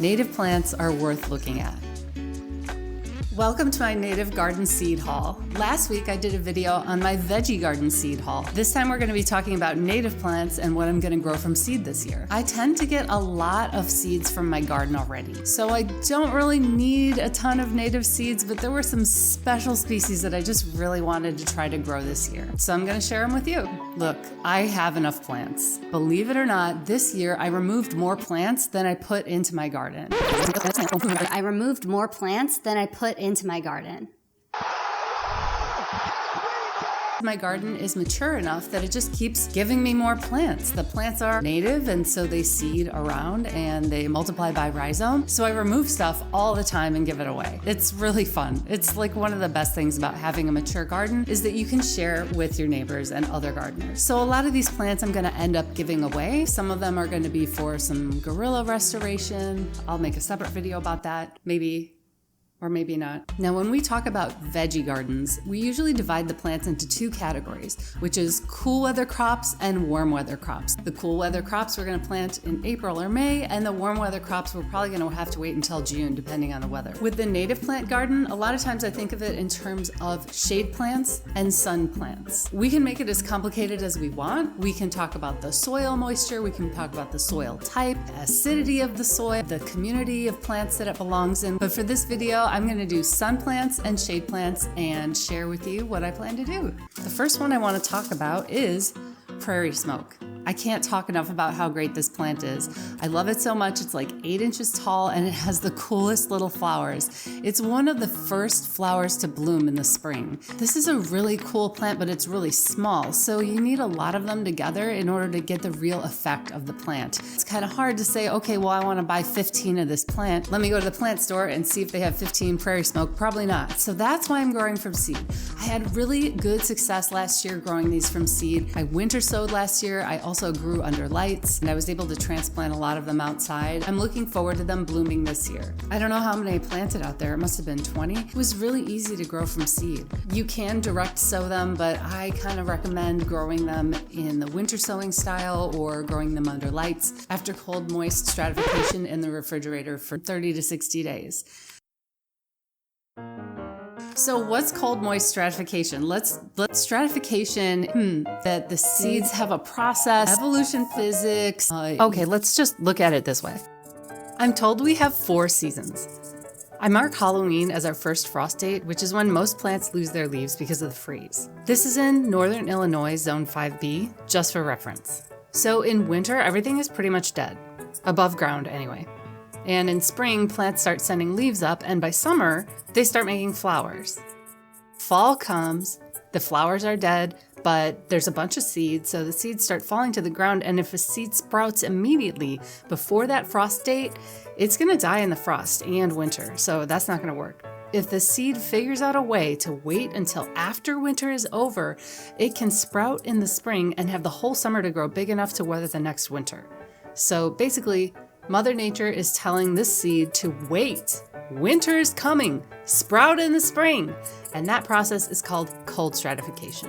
native plants are worth looking at. Welcome to my native garden seed haul. Last week I did a video on my veggie garden seed haul. This time we're going to be talking about native plants and what I'm going to grow from seed this year. I tend to get a lot of seeds from my garden already, so I don't really need a ton of native seeds, but there were some special species that I just really wanted to try to grow this year. So I'm going to share them with you. Look, I have enough plants. Believe it or not, this year I removed more plants than I put into my garden. I removed more plants than I put into my garden. My garden is mature enough that it just keeps giving me more plants. The plants are native, and so they seed around and they multiply by rhizome. So I remove stuff all the time and give it away. It's really fun. It's like one of the best things about having a mature garden is that you can share with your neighbors and other gardeners. So a lot of these plants I'm going to end up giving away. Some of them are going to be for some guerrilla restoration. I'll make a separate video about that, maybe. Or maybe not. Now, when we talk about veggie gardens, we usually divide the plants into two categories, which is cool weather crops and warm weather crops. The cool weather crops we're going to plant in April or May, and the warm weather crops we're probably going to have to wait until June, depending on the weather. With the native plant garden, a lot of times I think of it in terms of shade plants and sun plants. We can make it as complicated as we want. We can talk about the soil moisture, we can talk about the soil type, acidity of the soil, the community of plants that it belongs in. But for this video, I'm going to do sun plants and shade plants and share with you what I plan to do. The first one I want to talk about is Prairie Smoke. I can't talk enough about how great this plant is. I love it so much. It's like 8 inches tall and it has the coolest little flowers. It's one of the first flowers to bloom in the spring. This is a really cool plant, but it's really small, so you need a lot of them together in order to get the real effect of the plant. It's kind of hard to say, okay, well, I want to buy 15 of this plant. Let me go to the plant store and see if they have 15 Prairie Smoke. Probably not. So that's why I'm growing from seed. I had really good success last year growing these from seed. I winter sowed last year. I also grew under lights, and I was able to transplant a lot of them outside. I'm looking forward to them blooming this year. I don't know how many I planted out there. It must have been 20. It was really easy to grow from seed. You can direct sow them, but I kind of recommend growing them in the winter sowing style or growing them under lights after cold, moist stratification in the refrigerator for 30 to 60 days. So what's cold moist stratification? Let's stratification, that the seeds have a process, evolution physics. Okay, let's just look at it this way. I'm told we have 4 seasons. I mark Halloween as our first frost date, which is when most plants lose their leaves because of the freeze. This is in northern Illinois, zone 5B, just for reference. So in winter, everything is pretty much dead. Above ground anyway. And in spring, plants start sending leaves up, and by summer, they start making flowers. Fall comes, the flowers are dead, but there's a bunch of seeds, so the seeds start falling to the ground, and if a seed sprouts immediately before that frost date, it's gonna die in the frost and winter, so that's not gonna work. If the seed figures out a way to wait until after winter is over, it can sprout in the spring and have the whole summer to grow big enough to weather the next winter. So basically, Mother Nature is telling this seed to wait. Winter is coming. Sprout in the spring. And that process is called cold stratification.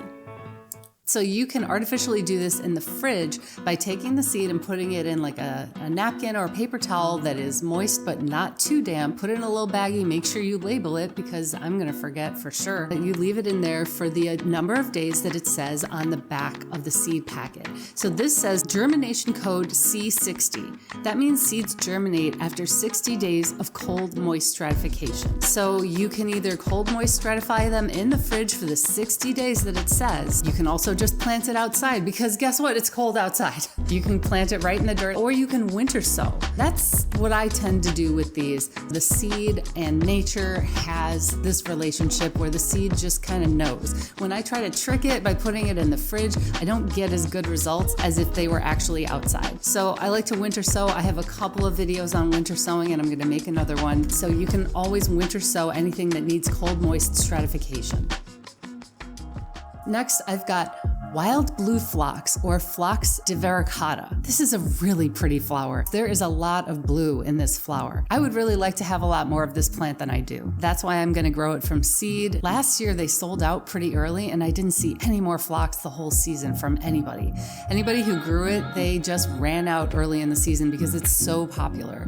So you can artificially do this in the fridge by taking the seed and putting it in like a napkin or a paper towel that is moist but not too damp. Put it in a little baggie, make sure you label it because I'm gonna forget for sure. That you leave it in there for the number of days that it says on the back of the seed packet. So this says germination code C60. That means seeds germinate after 60 days of cold moist stratification. So you can either cold moist stratify them in the fridge for the 60 days that it says. You can also just plant it outside because guess what? It's cold outside. You can plant it right in the dirt or you can winter sow. That's what I tend to do with these. The seed and nature has this relationship where the seed just kind of knows. When I try to trick it by putting it in the fridge, I don't get as good results as if they were actually outside. So I like to winter sow. I have a couple of videos on winter sowing and I'm going to make another one. So you can always winter sow anything that needs cold moist stratification. Next, I've got wild blue phlox or Phlox divaricata. This is a really pretty flower. There is a lot of blue in this flower. I would really like to have a lot more of this plant than I do. That's why I'm gonna grow it from seed. Last year they sold out pretty early and I didn't see any more phlox the whole season from anybody. Anybody who grew it, they just ran out early in the season because it's so popular.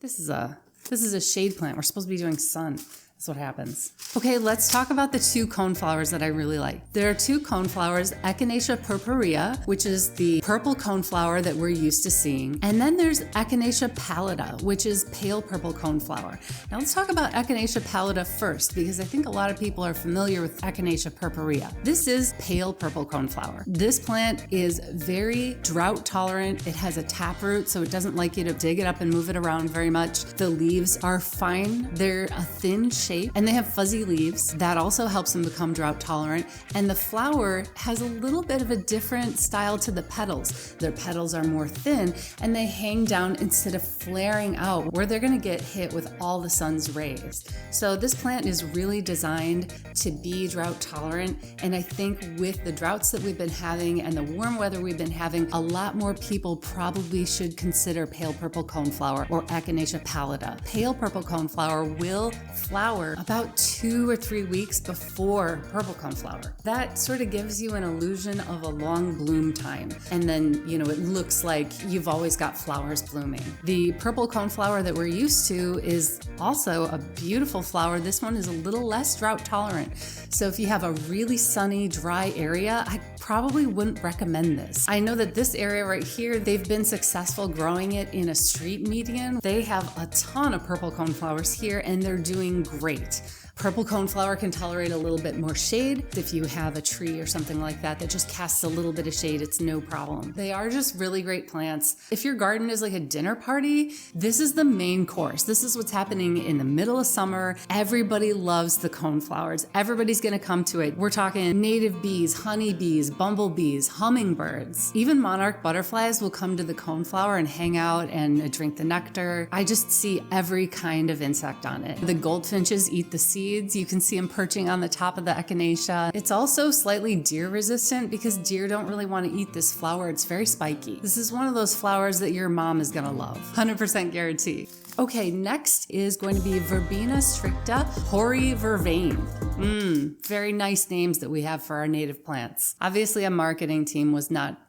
This is a shade plant. We're supposed to be doing sun. That's what happens. Okay, let's talk about the two coneflowers that I really like. There are two coneflowers, Echinacea purpurea, which is the purple coneflower that we're used to seeing. And then there's Echinacea pallida, which is pale purple coneflower. Now let's talk about Echinacea pallida first, because I think a lot of people are familiar with Echinacea purpurea. This is pale purple coneflower. This plant is very drought tolerant. It has a taproot, so it doesn't like you to dig it up and move it around very much. The leaves are fine. They're a thin shape and they have fuzzy leaves. That also helps them become drought tolerant. And the flower has a little bit of a different style to the petals. Their petals are more thin and they hang down instead of flaring out where they're going to get hit with all the sun's rays. So this plant is really designed to be drought tolerant. And I think with the droughts that we've been having and the warm weather we've been having, a lot more people probably should consider pale purple coneflower or Echinacea pallida. Pale purple coneflower will flower about 2 or 3 weeks before purple coneflower. That sort of gives you an illusion of a long bloom time. And then, it looks like you've always got flowers blooming. The purple coneflower that we're used to is also a beautiful flower. This one is a little less drought tolerant. So if you have a really sunny, dry area, I probably wouldn't recommend this. I know that this area right here, they've been successful growing it in a street median. They have a ton of purple coneflowers here and they're doing great. Purple coneflower can tolerate a little bit more shade. If you have a tree or something like that that just casts a little bit of shade, it's no problem. They are just really great plants. If your garden is like a dinner party, this is the main course. This is what's happening in the middle of summer. Everybody loves the coneflowers. Everybody's gonna come to it. We're talking native bees, honeybees, bumblebees, hummingbirds. Even monarch butterflies will come to the coneflower and hang out and drink the nectar. I just see every kind of insect on it. The goldfinches eat the seeds. You can see them perching on the top of the echinacea. It's also slightly deer resistant because deer don't really want to eat this flower. It's very spiky. This is one of those flowers that your mom is gonna love. 100% guarantee. Okay, next is going to be Verbena stricta hoary vervain. Very nice names that we have for our native plants. Obviously, a marketing team was not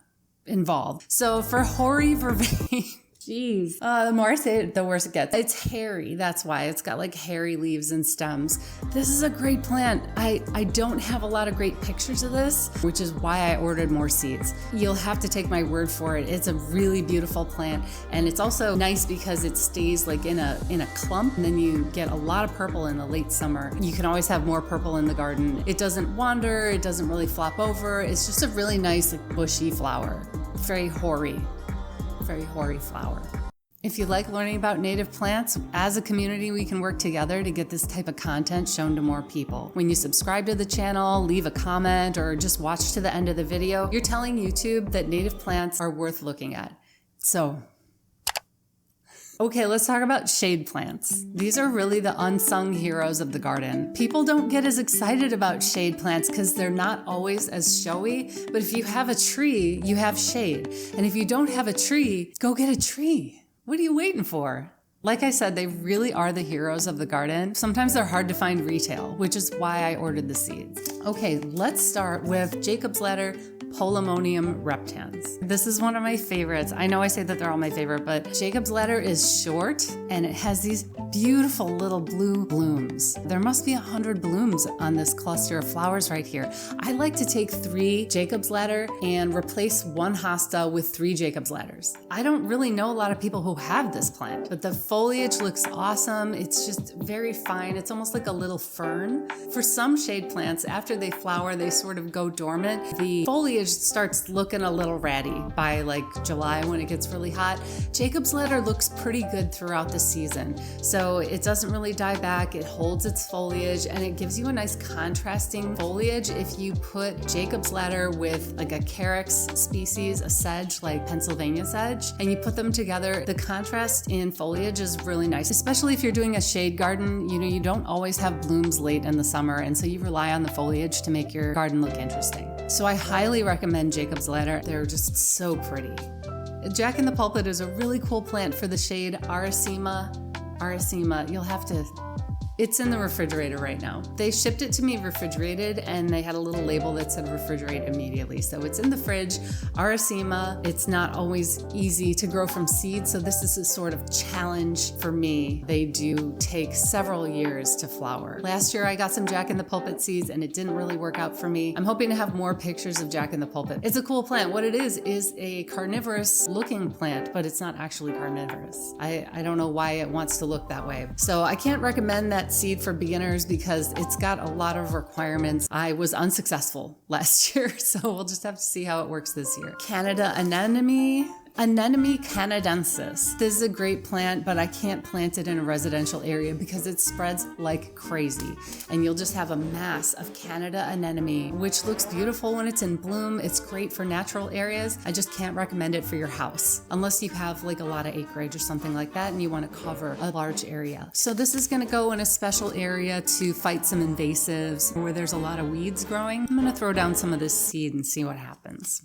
involved. So for hoary vervain, jeez. The more I say it, the worse it gets. It's hairy, that's why. It's got like hairy leaves and stems. This is a great plant. I don't have a lot of great pictures of this, which is why I ordered more seeds. You'll have to take my word for it. It's a really beautiful plant. And it's also nice because it stays like in a clump, and then you get a lot of purple in the late summer. You can always have more purple in the garden. It doesn't wander, it doesn't really flop over. It's just a really nice like, bushy flower. Very hoary flower. If you like learning about native plants, as a community, we can work together to get this type of content shown to more people. When you subscribe to the channel, leave a comment, or just watch to the end of the video, you're telling YouTube that native plants are worth looking at. So, okay, let's talk about shade plants. These are really the unsung heroes of the garden. People don't get as excited about shade plants because they're not always as showy, but if you have a tree, you have shade. And if you don't have a tree, go get a tree. What are you waiting for? Like I said, they really are the heroes of the garden. Sometimes they're hard to find retail, which is why I ordered the seeds. Okay, let's start with Jacob's Ladder Polemonium reptans. This is one of my favorites. I know I say that they're all my favorite, but Jacob's Ladder is short and it has these beautiful little blue blooms. There must be 100 blooms on this cluster of flowers right here. I like to take 3 Jacob's Ladder and replace 1 hosta with 3 Jacob's Ladders. I don't really know a lot of people who have this plant, but the foliage looks awesome. It's just very fine. It's almost like a little fern. For some shade plants, after they flower, they sort of go dormant. The foliage starts looking a little ratty by like July when it gets really hot. Jacob's Ladder looks pretty good throughout the season. So it doesn't really die back. It holds its foliage and it gives you a nice contrasting foliage. If you put Jacob's Ladder with like a carex species, a sedge like Pennsylvania sedge, and you put them together, the contrast in foliage is really nice, especially if you're doing a shade garden. You don't always have blooms late in the summer, and so you rely on the foliage to make your garden look interesting. So I highly recommend Jacob's Ladder. They're just so pretty. Jack in the Pulpit is a really cool plant for the shade. Aracema, you'll have to It's in the refrigerator right now. They shipped it to me refrigerated and they had a little label that said refrigerate immediately. So it's in the fridge. Aracema, it's not always easy to grow from seed, so this is a sort of challenge for me. They do take several years to flower. Last year I got some Jack in the Pulpit seeds and it didn't really work out for me. I'm hoping to have more pictures of Jack in the Pulpit. It's a cool plant. What it is a carnivorous looking plant, but it's not actually carnivorous. I don't know why it wants to look that way. So I can't recommend that seed for beginners because it's got a lot of requirements. I was unsuccessful last year, so we'll just have to see how it works this year. Canada anemone. Anemone canadensis. This is a great plant, but I can't plant it in a residential area because it spreads like crazy. And you'll just have a mass of Canada anemone, which looks beautiful when it's in bloom. It's great for natural areas. I just can't recommend it for your house unless you have like a lot of acreage or something like that and you want to cover a large area. So this is going to go in a special area to fight some invasives where there's a lot of weeds growing. I'm going to throw down some of this seed and see what happens.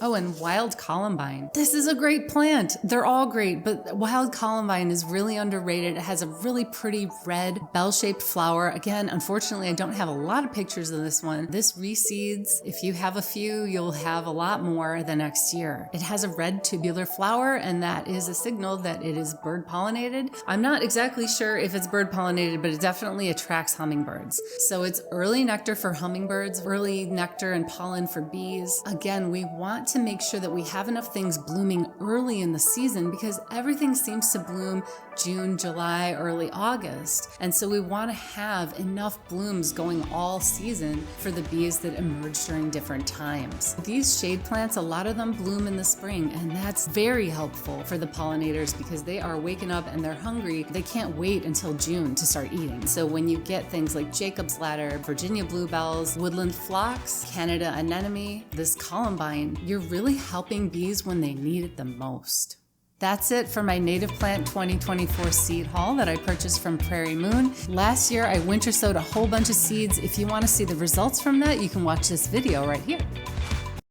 Oh, and wild columbine. This is a great plant. They're all great, but wild columbine is really underrated. It has a really pretty red bell-shaped flower. Again, unfortunately, I don't have a lot of pictures of this one. This reseeds. If you have a few, you'll have a lot more the next year. It has a red tubular flower, and that is a signal that it is bird pollinated. I'm not exactly sure if it's bird pollinated, but it definitely attracts hummingbirds. So it's early nectar for hummingbirds, early nectar and pollen for bees. Again, we want to make sure that we have enough things blooming early in the season because everything seems to bloom June, July, early August. And so we want to have enough blooms going all season for the bees that emerge during different times. These shade plants, a lot of them bloom in the spring, and that's very helpful for the pollinators because they are waking up and they're hungry. They can't wait until June to start eating. So when you get things like Jacob's ladder, Virginia bluebells, woodland phlox, Canada anemone, this columbine, you're really helping bees when they need it the most. That's it for my Native Plant 2024 seed haul that I purchased from Prairie Moon. Last year, I winter sowed a whole bunch of seeds. If you want to see the results from that, you can watch this video right here.